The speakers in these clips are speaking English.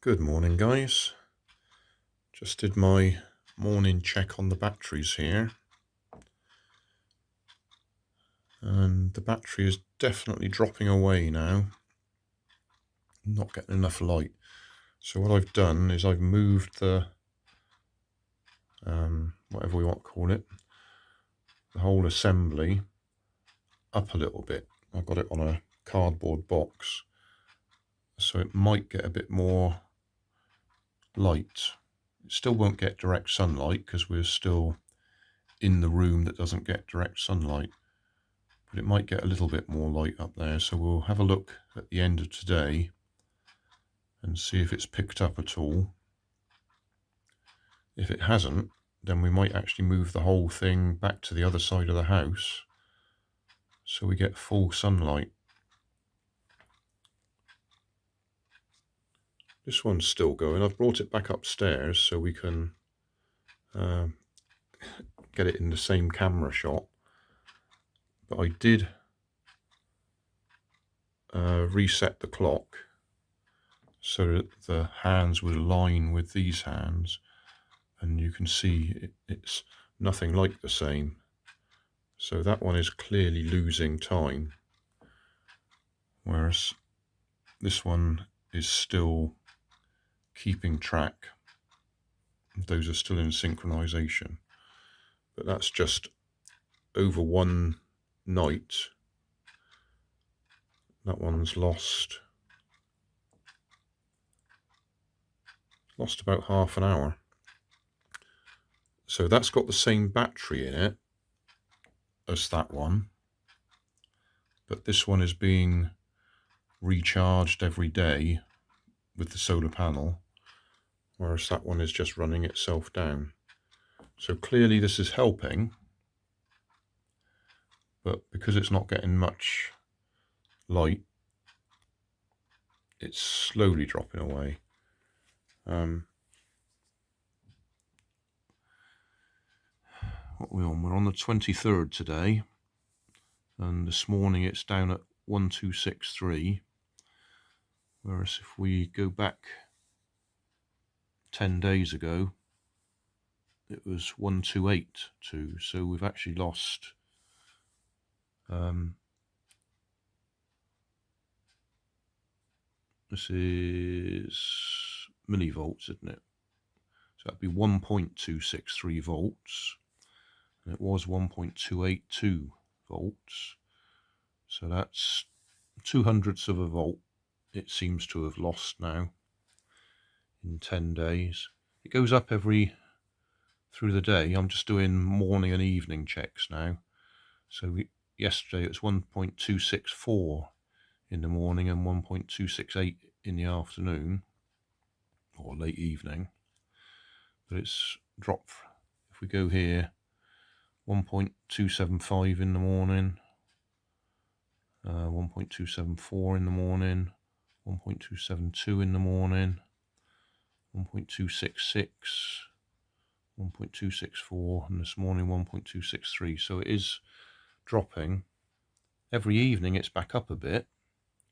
Good morning, guys. Just did my morning check on the batteries here, and the battery is definitely dropping away now. I'm not getting enough light. So what I've done is I've moved the whatever we want to call it, the whole assembly up a little bit. I've got it on a cardboard box, so it might get a bit more light. It still won't get direct sunlight because we're still in the room that doesn't get direct sunlight, but it might get a little bit more light up there. So we'll have a look at the end of today and see if it's picked up at all. If it hasn't, then we might actually move the whole thing back to the other side of the house so we get full sunlight. This one's still going. I've brought it back upstairs so we can get it in the same camera shot, but I did reset the clock so that the hands would align with these hands, and you can see it's nothing like the same. So that one is clearly losing time, whereas this one is still keeping track. Those are still in synchronization, but that's just over one night. That one's lost about half an hour. So that's got the same battery in it as that one, but this one is being recharged every day with the solar panel, whereas that one is just running itself down. So clearly this is helping, but because it's not getting much light, it's slowly dropping away. What are we on? We're on the 23rd today, and this morning it's down at 1263, whereas if we go back 10 days ago it was 1282. So we've actually lost this is millivolts, isn't it? So that'd be 1.263 volts, and it was 1.282 volts. So that's 0.02 of a volt it seems to have lost now in 10 days. It goes up through the day. I'm just doing morning and evening checks now. So yesterday it was 1.264 in the morning and 1.268 in the afternoon or late evening, but it's dropped. If we go here, 1.275 in the morning, 1.274 in the morning, 1.272 in the morning, 1.266, 1.264, and this morning 1.263. So it is dropping. Every evening it's back up a bit,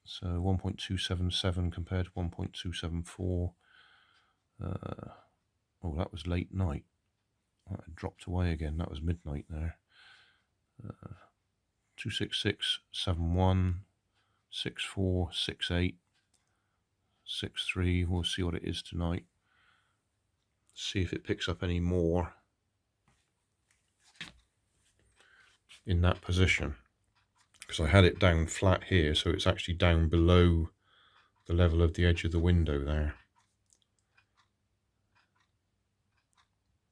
so 1.277 compared to 1.274. Oh, that was late night. That had dropped away again. That was midnight there. 266, 71, 64, 68, 63. We'll see what it is tonight. See if it picks up any more in that position, because I had it down flat here, so it's actually down below the level of the edge of the window there.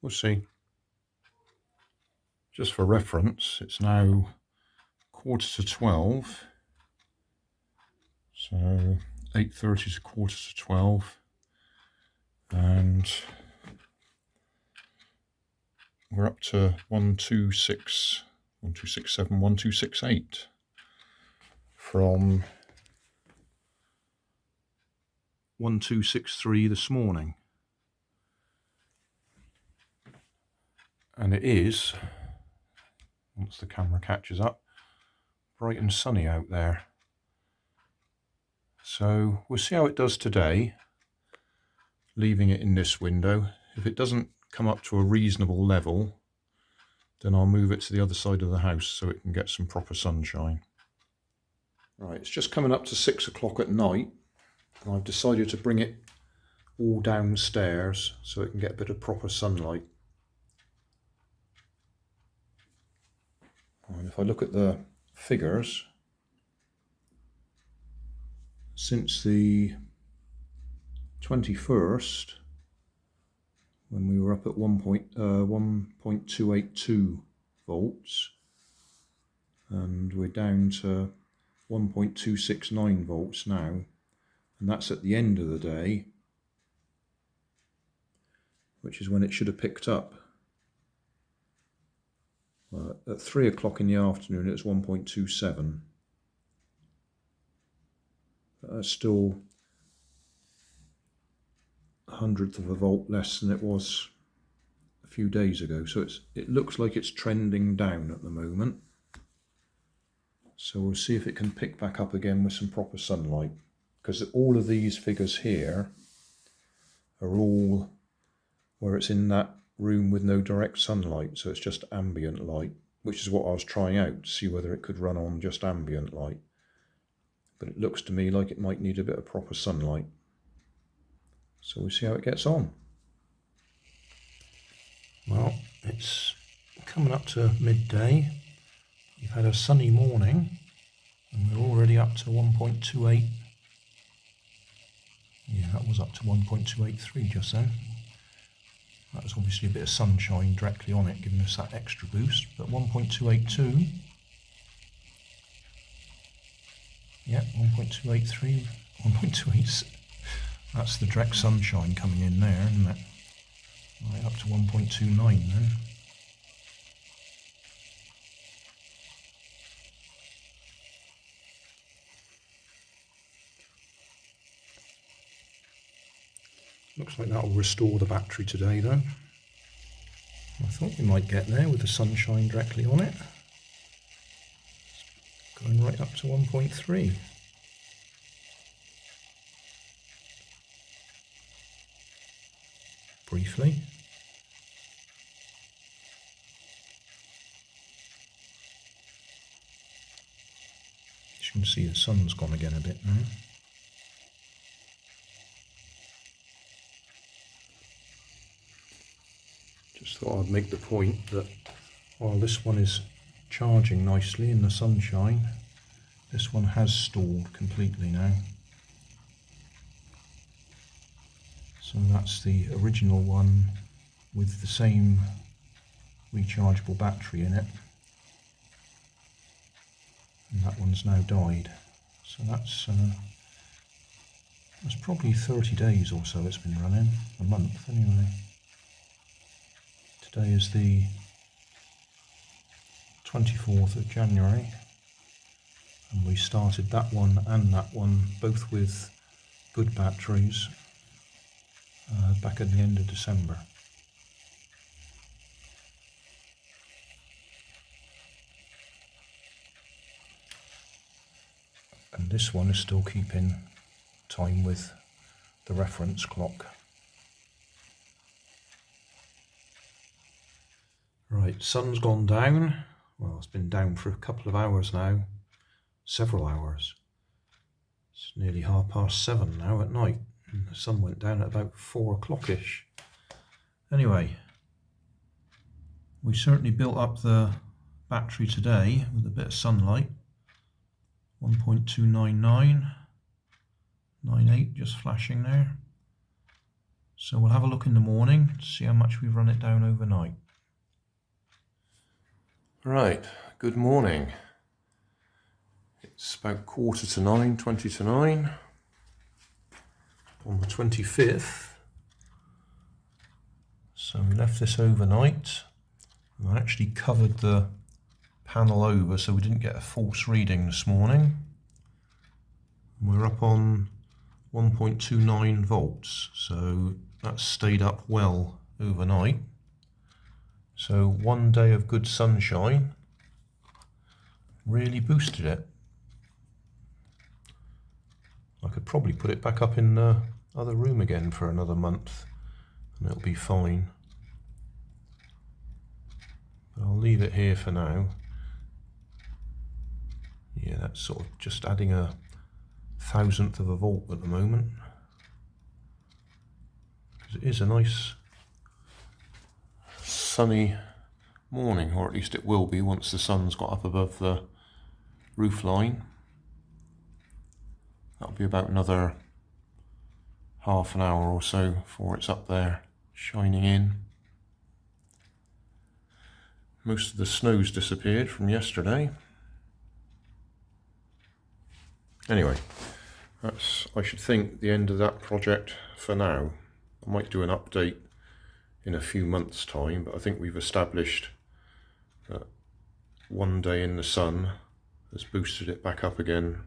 We'll see. Just for reference, it's now 11:45, so 8:30 to 11:45, and we're up to 126, 1267, 1268 from 1263 this morning. And it is, once the camera catches up, bright and sunny out there. So we'll see how it does today. leaving it in this window. If it doesn't come up to a reasonable level, then I'll move it to the other side of the house so it can get some proper sunshine. Right, it's just coming up to 6 o'clock at night, and I've decided to bring it all downstairs so it can get a bit of proper sunlight. And if I look at the figures, since the 21st, when we were up at 1.282 volts, and we're down to 1.269 volts now, and that's at the end of the day, which is when it should have picked up. At 3 o'clock in the afternoon it was 1.27. That's still a hundredth of a volt less than it was a few days ago, so it looks like it's trending down at the moment. So we'll see if it can pick back up again with some proper sunlight, because all of these figures here are all where it's in that room with no direct sunlight, so it's just ambient light, which is what I was trying out to see whether it could run on just ambient light. But it looks to me like it might need a bit of proper sunlight. So we'll see how it gets on. Well, it's coming up to midday. We've had a sunny morning and we're already up to 1.28. Yeah, that was up to 1.283 just then. That was obviously a bit of sunshine directly on it, giving us that extra boost. But 1.282, yeah, 1.283, 1.28. That's the direct sunshine coming in there, isn't it? Right up to 1.29 then. Looks like that will restore the battery today though. I thought we might get there with the sunshine directly on it. It's going right up to 1.3. Briefly. As you can see, the sun's gone again a bit now. Just thought I'd make the point that while this one is charging nicely in the sunshine, this one has stalled completely now. So that's the original one with the same rechargeable battery in it. And that one's now died. So that's probably 30 days or so it's been running, a month anyway. Today is the 24th of January and we started that one and that one both with good batteries back at the end of December. And this one is still keeping time with the reference clock. Right, sun's gone down. Well, it's been down for a couple of hours now, several hours. It's nearly 7:30 now at night. And the sun went down at about 4 o'clock-ish. Anyway, we certainly built up the battery today with a bit of sunlight. 1.299, 98 just flashing there. So we'll have a look in the morning to see how much we've run it down overnight. Right, good morning. It's about 9:15, 20 to 9 on the 25th. So we left this overnight. I actually covered the panel over so we didn't get a false reading this morning. We're up on 1.29 volts, so that's stayed up well overnight. So one day of good sunshine really boosted it. I could probably put it back up in the other room again for another month and it'll be fine. But I'll leave it here for now. Yeah, that's sort of just adding a 1,000th of a volt at the moment. Because it is a nice sunny morning, or at least it will be once the sun's got up above the roof line. That'll be about another half an hour or so before it's up there shining in. Most of the snow's disappeared from yesterday. Anyway, that's, I should think, the end of that project for now. I might do an update in a few months' time, but I think we've established that one day in the sun has boosted it back up again,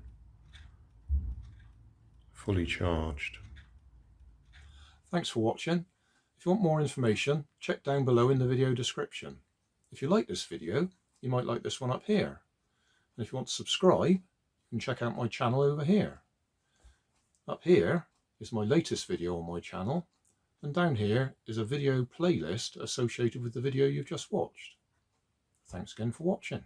fully charged. Thanks for watching. If you want more information, check down below in the video description. If you like this video, you might like this one up here. And if you want to subscribe, you can check out my channel over here. Up here is my latest video on my channel, and down here is a video playlist associated with the video you've just watched. Thanks again for watching.